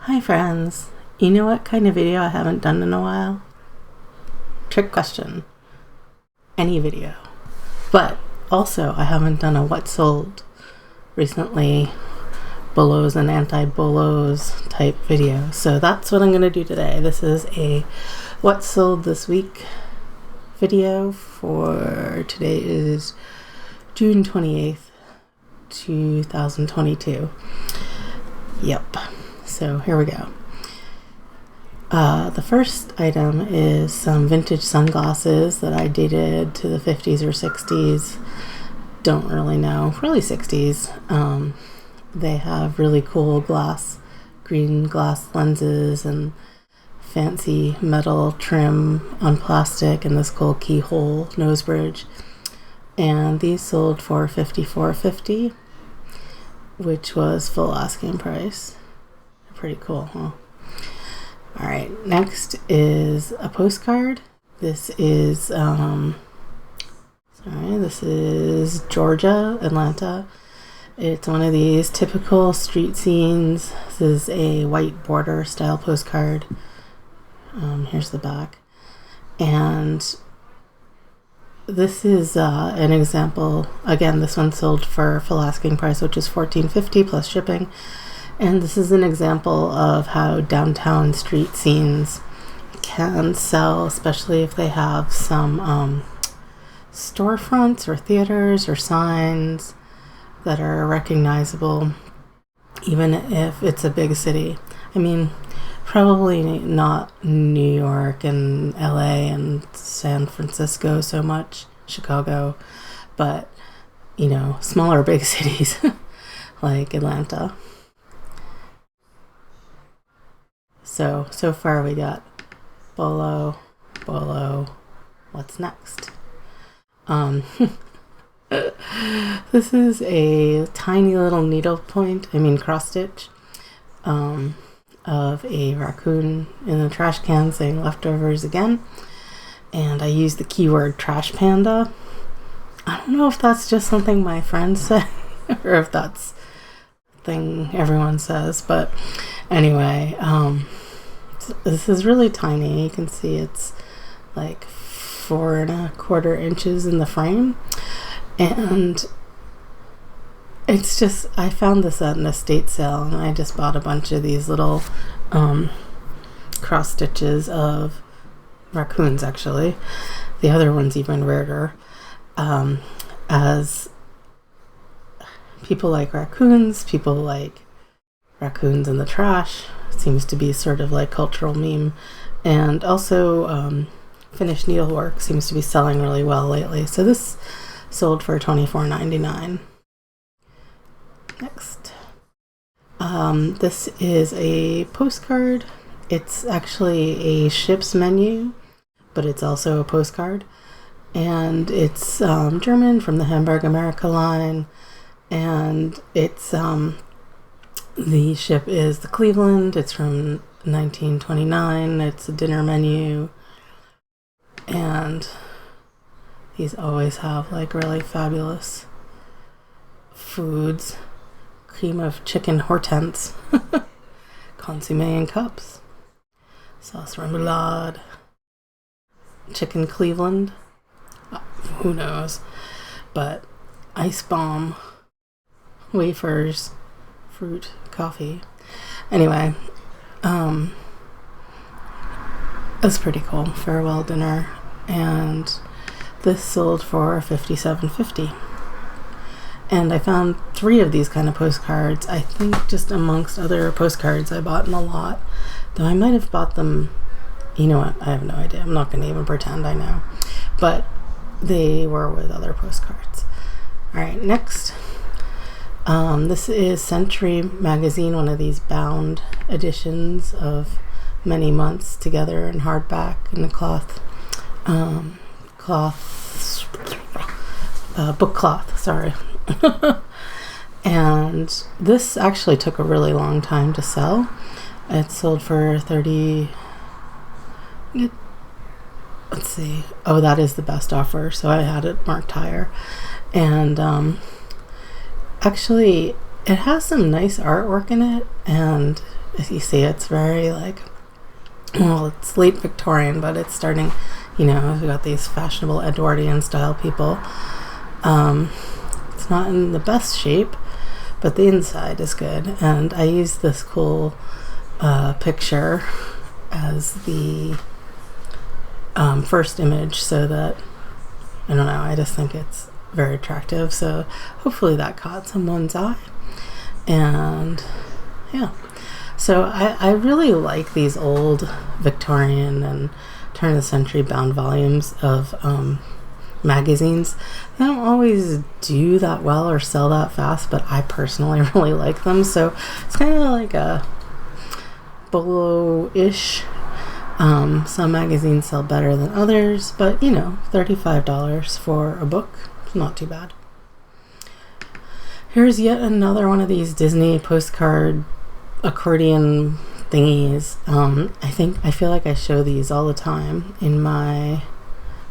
Hi friends, you know what kind of video I haven't done in a while? Trick question. Any video. But also I haven't done a what sold recently, BOLOs and anti-BOLOs type video. So that's what I'm going to do today. This is a what sold this week video for today is June 28th, 2022. Yep. So here we go. The first item is some vintage sunglasses that I dated to the 50s or 60s. Don't really know. Probably 60s. They have really cool green glass lenses and fancy metal trim on plastic and this cool keyhole nose bridge. And these sold for $54.50, which was full asking price. Pretty cool, huh? Alright, next is a postcard. This is Georgia, Atlanta. It's one of these typical street scenes. This is a white border style postcard. Here's the back. And this is an example. Again, this one sold for full asking price, which is $14.50 plus shipping. And this is an example of how downtown street scenes can sell, especially if they have some storefronts or theaters or signs that are recognizable, even if it's a big city. I mean, probably not New York and LA and San Francisco so much, Chicago, but, you know, smaller big cities like Atlanta. So far we got BOLO, what's next? This is a tiny little cross stitch of a raccoon in the trash can saying leftovers again. And I used the keyword trash panda. I don't know if that's just something my friends say or if that's a thing everyone says, but anyway, this is really tiny. You can see it's like 4¼ inches in the frame. And it's just, I found this at an estate sale and I just bought a bunch of these little cross stitches of raccoons, actually. The other one's even rarer. As people like raccoons in the trash. Seems to be sort of like cultural meme. And also finished needlework seems to be selling really well lately. So this sold for $24.99. Next. This is a postcard. It's actually a ship's menu, but it's also a postcard. And it's German from the Hamburg America line. And it's the ship is the Cleveland. It's from 1929. It's a dinner menu. And these always have like really fabulous foods. Cream of chicken hortense. Consomme in cups. Sauce remoulade. Chicken Cleveland. Who knows? But ice bomb. Wafers. Fruit, coffee. Anyway, that's pretty cool. Farewell dinner. And this sold for $57.50. And I found 3 of these kind of postcards. I think just amongst other postcards I bought in a lot. Though I might have bought them, you know what, I have no idea. I'm not going to even pretend I know. But they were with other postcards. Alright, next. This is Century Magazine, one of these bound editions of many months together in hardback and a book cloth, sorry. And this actually took a really long time to sell. It sold for let's see. Oh, that is the best offer, so I had it marked higher. And actually, it has some nice artwork in it, and As you see, it's very like, well, it's late Victorian, but it's starting, you know, we've got these fashionable Edwardian style people. It's not in the best shape, but the inside is good. And I used this cool picture as the first image so that, I don't know, I just think it's very attractive. So hopefully that caught someone's eye. And yeah. So I really like these old Victorian and turn of the century bound volumes of magazines. They don't always do that well or sell that fast, but I personally really like them. So it's kind of like a Bolo-ish. Some magazines sell better than others, but you know, $35 for a book is not too bad. Here's yet another one of these Disney postcard accordion thingies. I feel like I show these all the time in my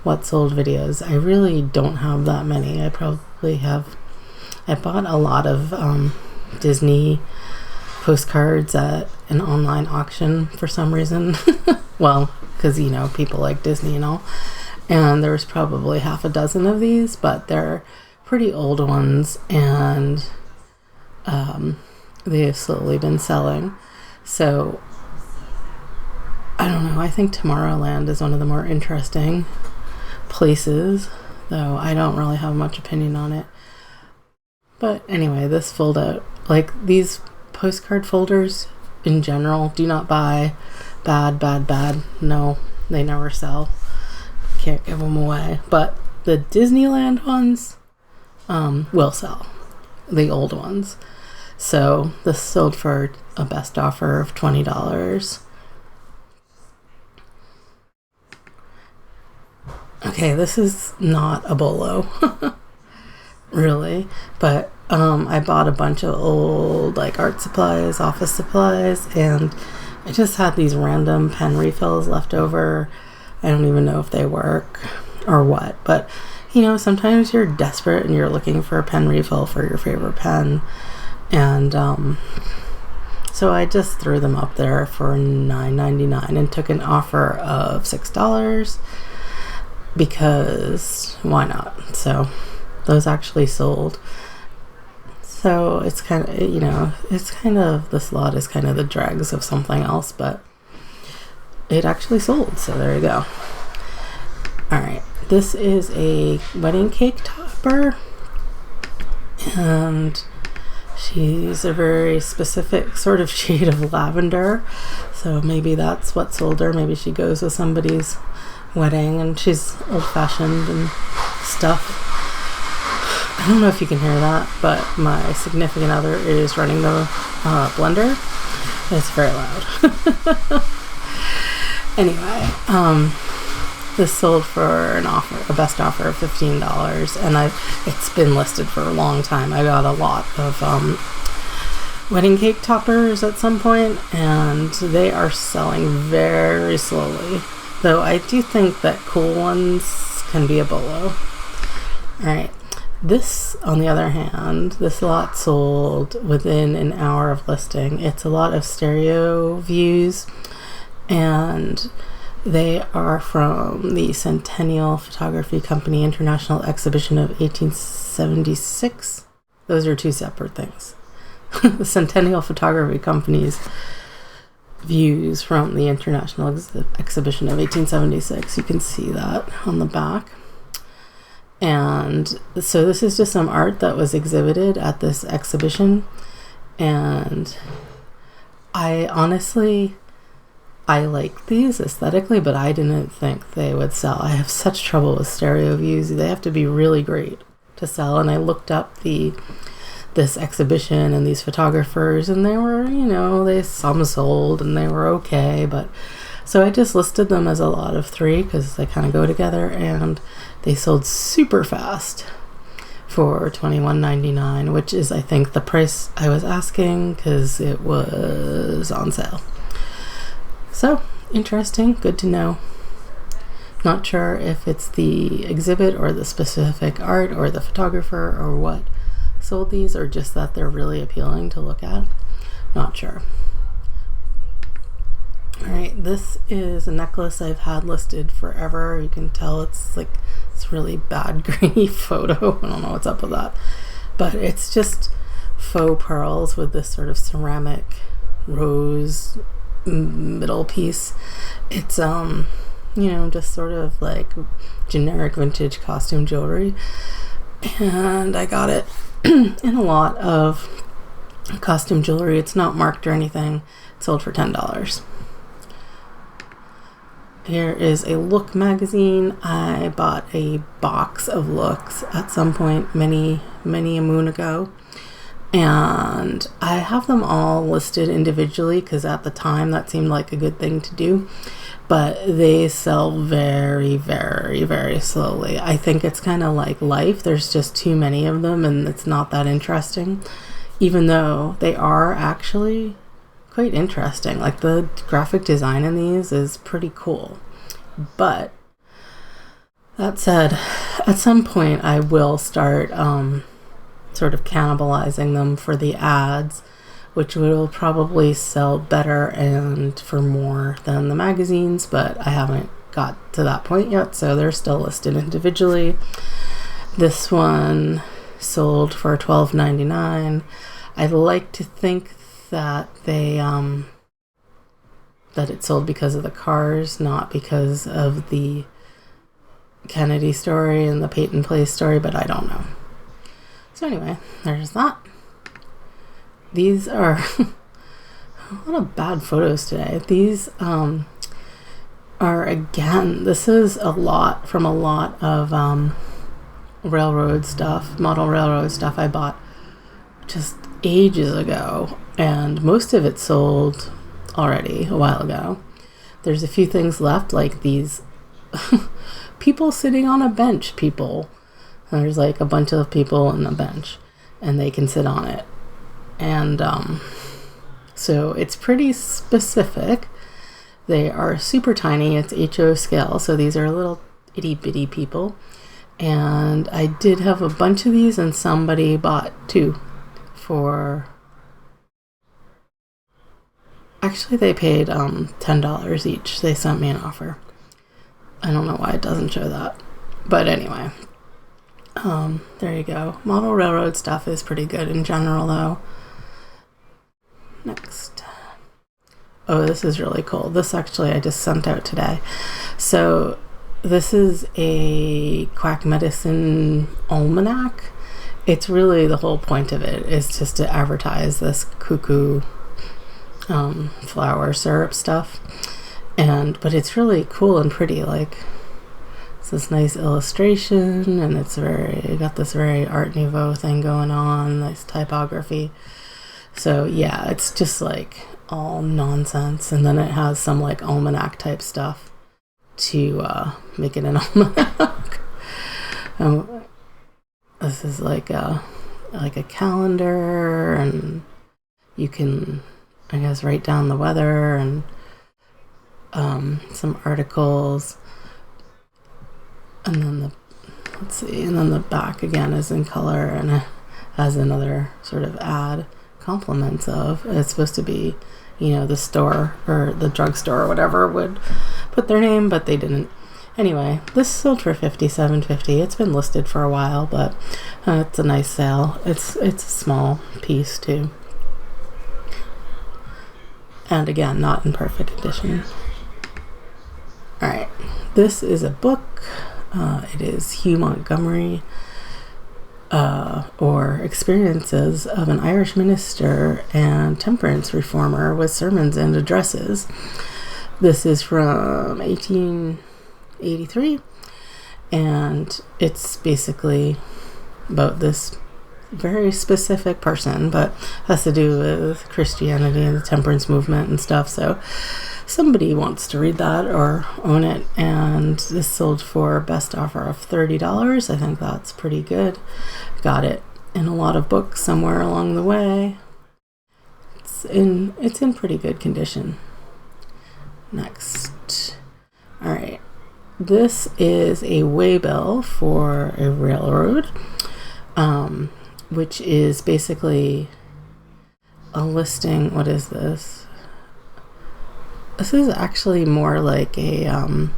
what sold videos. I really don't have that many. I bought a lot of Disney postcards at an online auction for some reason. Well, because you know, people like Disney and all. And there was probably half a dozen of these, but they're pretty old ones, and they have slowly been selling. So I don't know, I think Tomorrowland is one of the more interesting places, though I don't really have much opinion on it. But anyway, this fold out, like these postcard folders in general, do not buy. Bad. No, they never sell. Can't give them away. But the Disneyland ones will sell, the old ones. So this sold for a best offer of $20. Okay, this is not a bolo, really, but I bought a bunch of old like art supplies, office supplies, and I just had these random pen refills left over. I don't even know if they work or what, but you know, sometimes you're desperate and you're looking for a pen refill for your favorite pen. And so I just threw them up there for $9.99 and took an offer of $6 because why not? So those actually sold. So it's kind of, you know, this lot is kind of the dregs of something else, but it actually sold. So there you go. All right. This is a wedding cake topper, and she's a very specific sort of shade of lavender, so maybe that's what sold her. Maybe she goes with somebody's wedding, and she's old-fashioned and stuff. I don't know if you can hear that, but my significant other is running the blender. It's very loud. Anyway, this sold for a best offer of $15, and it's been listed for a long time. I got a lot of wedding cake toppers at some point, and they are selling very slowly. Though I do think that cool ones can be a bolo. Alright, this, on the other hand, this lot sold within an hour of listing. It's a lot of stereo views, and they are from the Centennial Photography Company International Exhibition of 1876. Those are two separate things. The Centennial Photography Company's views from the International Exhibition of 1876. You can see that on the back. And so this is just some art that was exhibited at this exhibition. And I like these aesthetically, but I didn't think they would sell. I have such trouble with stereo views. They have to be really great to sell. And I looked up this exhibition and these photographers, and they were, you know, some sold and they were okay. But so I just listed them as a lot of 3 because they kind of go together, and they sold super fast for $21.99, which is, I think, the price I was asking because it was on sale. So, interesting, good to know. Not sure if it's the exhibit or the specific art or the photographer or what sold these, or just that they're really appealing to look at. Not sure. This is a necklace I've had listed forever. You can tell it's really bad grainy photo. I don't know what's up with that. But it's just faux pearls with this sort of ceramic rose middle piece. It's just sort of like generic vintage costume jewelry. And I got it in a lot of costume jewelry. It's not marked or anything. It sold for $10. Here is a Look magazine. I bought a box of looks at some point many a moon ago, and I have them all listed individually because at the time that seemed like a good thing to do, but they sell very, very, very slowly. I think it's kind of like life. There's just too many of them and it's not that interesting, even though they are actually quite interesting. Like the graphic design in these is pretty cool. But that said, at some point I will start sort of cannibalizing them for the ads, which will probably sell better and for more than the magazines, but I haven't got to that point yet, so they're still listed individually. This one sold for $12.99. I'd like to think that they that it sold because of the cars, not because of the Kennedy story and the Peyton Place story, but I don't know. So anyway, there's that. These are a lot of bad photos today. These are, again, this is a lot from a lot of railroad stuff, model railroad stuff I bought just ages ago, and most of it sold already a while ago. There's a few things left, like these people sitting on a bench people. There's like a bunch of people on a bench and they can sit on it. And so it's pretty specific. They are super tiny. It's HO scale. So these are little itty bitty people. And I did have a bunch of these and somebody bought two for... Actually, they paid $10 each. They sent me an offer. I don't know why it doesn't show that. But anyway, there you go. Model railroad stuff is pretty good in general, though. Next. Oh, this is really cool. This actually I just sent out today. So this is a quack medicine almanac. It's really the whole point of it is just to advertise this cuckoo flower syrup stuff, but it's really cool and pretty. Like it's this nice illustration, and it's got this very Art Nouveau thing going on, nice typography. So yeah, it's just like all nonsense, and then it has some like almanac type stuff to make it an almanac. This is like a calendar, and you can, I guess, write down the weather and some articles, and then the back again is in color and it has another sort of ad, compliments of. It's supposed to be, the store or the drugstore or whatever would put their name, but they didn't. Anyway, this sold for $57.50. It's been listed for a while, but it's a nice sale. It's a small piece too. And again, not in perfect condition. Alright, this is a book. It is Hugh Montgomery, or Experiences of an Irish Minister and Temperance Reformer with Sermons and Addresses. This is from 1883, and it's basically about this very specific person, but has to do with Christianity and the temperance movement and stuff. So somebody wants to read that or own it, and this sold for best offer of $30. I think that's pretty good. Got it in a lot of books somewhere along the way. It's in pretty good condition. Next. All right. This is a waybill for a railroad, which is basically a listing. What is this? This is actually more like a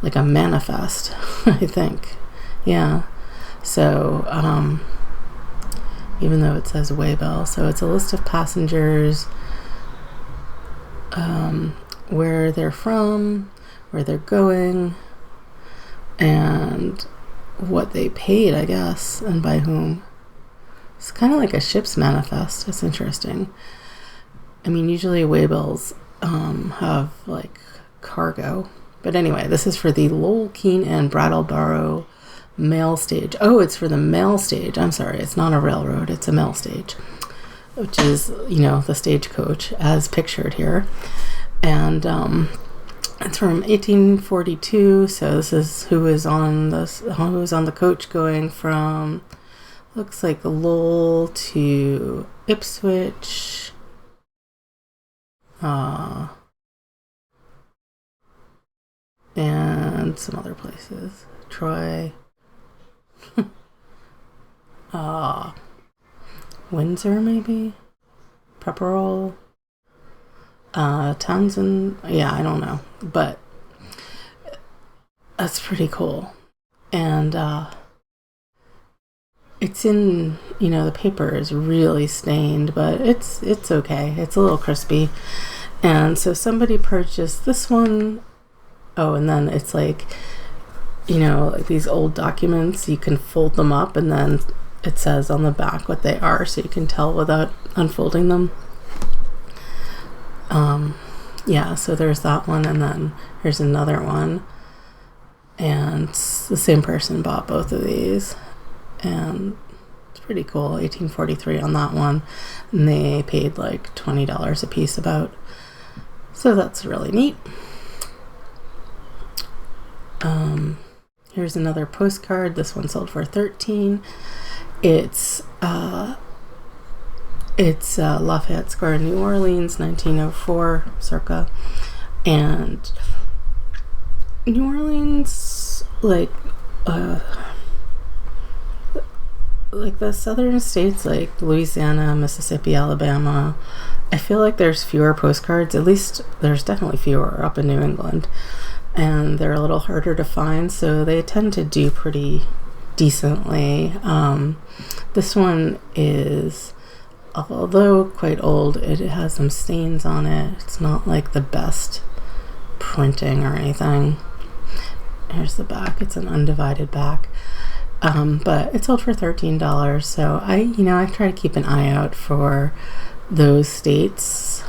manifest, I think. Yeah. So, even though it says waybill, so it's a list of passengers, where they're from, where they're going, and what they paid, I guess, and by whom. It's kind of like a ship's manifest. It's interesting. I mean, usually waybills have like cargo. But anyway, this is for the Lowell, Keene, and Brattleboro mail stage. Oh, it's for the mail stage. I'm sorry, it's not a railroad, it's a mail stage, which is, the stagecoach as pictured here. And it's from 1842, so this is who was on the coach going from, looks like Lowell to Ipswich, and some other places. Troy, Windsor maybe, Pepperell, Townsend. Yeah, I don't know, but that's pretty cool. And it's in, the paper is really stained, but it's okay. It's a little crispy. And so somebody purchased this one. Oh, and then it's like, like these old documents, you can fold them up and then it says on the back what they are, so you can tell without unfolding them. Yeah, so there's that one, and then here's another one. And the same person bought both of these. And it's pretty cool. 1843 on that one. And they paid like $20 a piece about. So that's really neat. Here's another postcard. This one sold for $13. It's Lafayette Square, New Orleans, 1904 circa. And New Orleans, like the southern states, like Louisiana, Mississippi, Alabama, I feel like there's fewer postcards. At least there's definitely fewer up in New England. And they're a little harder to find, so they tend to do pretty decently. This one is, although quite old, it has some stains on it. It's not like the best printing or anything. Here's the back. It's an undivided back. But it sold for $13. So I try to keep an eye out for those states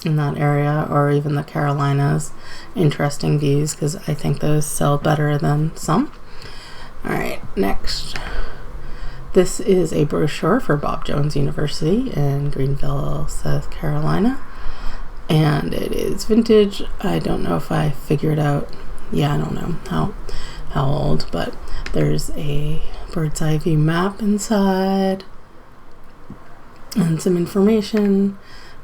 in that area, or even the Carolinas. Interesting views, because I think those sell better than some. All right, next. This is a brochure for Bob Jones University in Greenville, South Carolina. And it is vintage. I don't know if I figured out, I don't know how old, but there's a bird's eye view map inside and some information.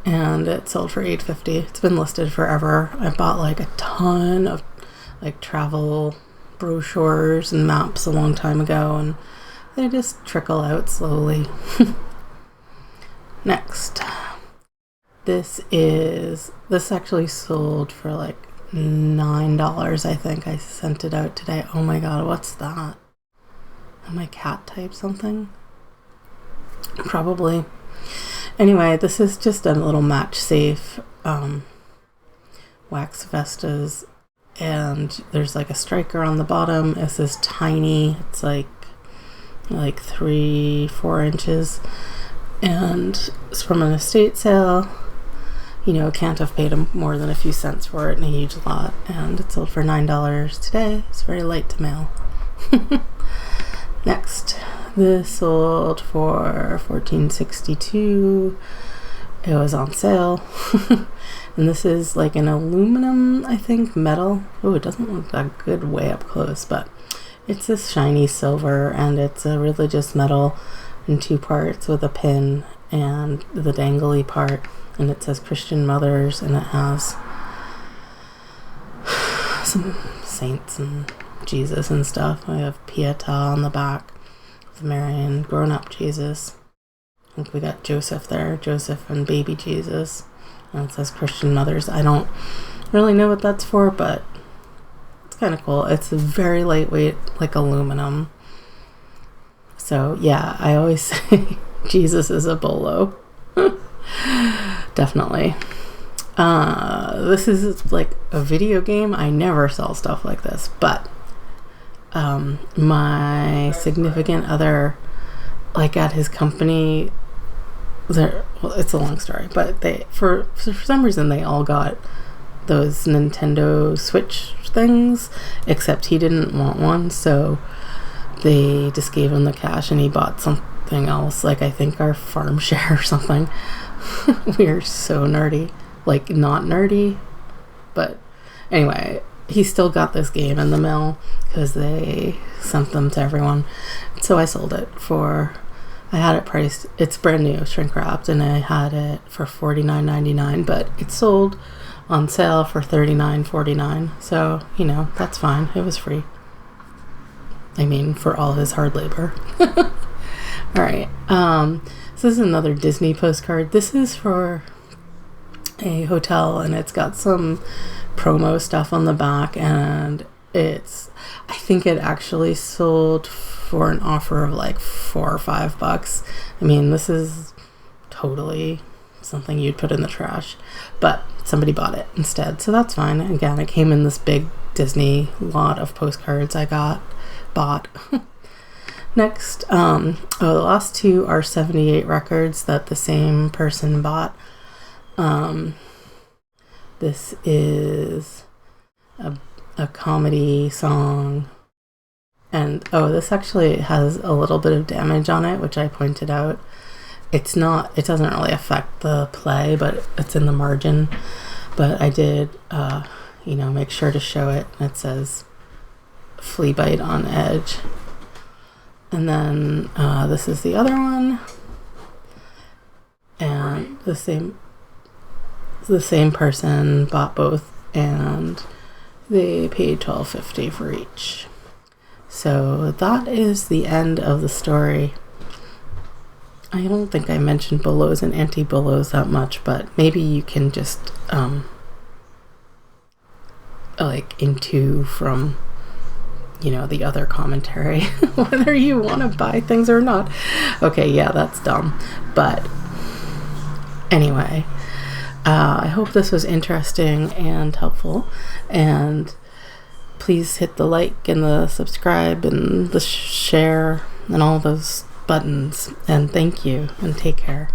And it sold for $8.50. It's been listed forever. I bought like a ton of like travel brochures and maps a long time ago, and they just trickle out slowly. Next. This actually sold for like $9, I think. I sent it out today. Oh my god, what's that? Did my cat type something? Probably. Anyway, this is just a little match safe, wax vestas, and there's like a striker on the bottom. It says tiny. It's like 3-4 inches, and it's from an estate sale. Can't have paid him more than a few cents for it in a huge lot, and it sold for $9 today. It's very light to mail. Next. This sold for $14.62. It was on sale. And this is like an aluminum, I think, metal. Oh, it doesn't look that good way up close, but it's this shiny silver, and it's a religious medal in 2 parts with a pin and the dangly part. And it says Christian Mothers, and it has some saints and Jesus and stuff. I have Pietà on the back. Mary and grown-up Jesus. I think we got Joseph there, Joseph and baby Jesus. And it says Christian mothers. I don't really know what that's for, but it's kind of cool. It's a very lightweight, like aluminum. So yeah, I always say Jesus is a bolo. Definitely. This is like a video game. I never sell stuff like this, but my significant other, like at his company, it's a long story, but they for some reason they all got those Nintendo Switch things, except he didn't want one, so they just gave him the cash and he bought something else, like I think our farm share or something. We are so nerdy. Like, not nerdy, but anyway, he still got this game in the mail because they sent them to everyone. So I sold it I had it priced, it's brand new, shrink wrapped, and I had it for $49.99, but it sold on sale for $39.49. So, you know, that's fine. It was free. I mean, for all his hard labor. All right. So this is another Disney postcard. This is for a hotel, and it's got some promo stuff on the back, and I think it actually sold for an offer of like $4 or $5. I mean, this is totally something you'd put in the trash, but somebody bought it instead, so that's fine. Again, it came in this big Disney lot of postcards I bought. Next, the last two are 78 records that the same person bought. This is a comedy song, and this actually has a little bit of damage on it, which I pointed out. It doesn't really affect the play, but it's in the margin. But I did, make sure to show it. It says flea bite on edge. And then this is the other one, and the same person bought both, and they paid $12.50 for each. So that is the end of the story. I don't think I mentioned BOLOs and anti-BOLOs that much, but maybe you can just into from the other commentary whether you want to buy things or not. Okay, yeah, that's dumb, but anyway, I hope this was interesting and helpful, and please hit the like and the subscribe and the share and all those buttons, and thank you, and take care.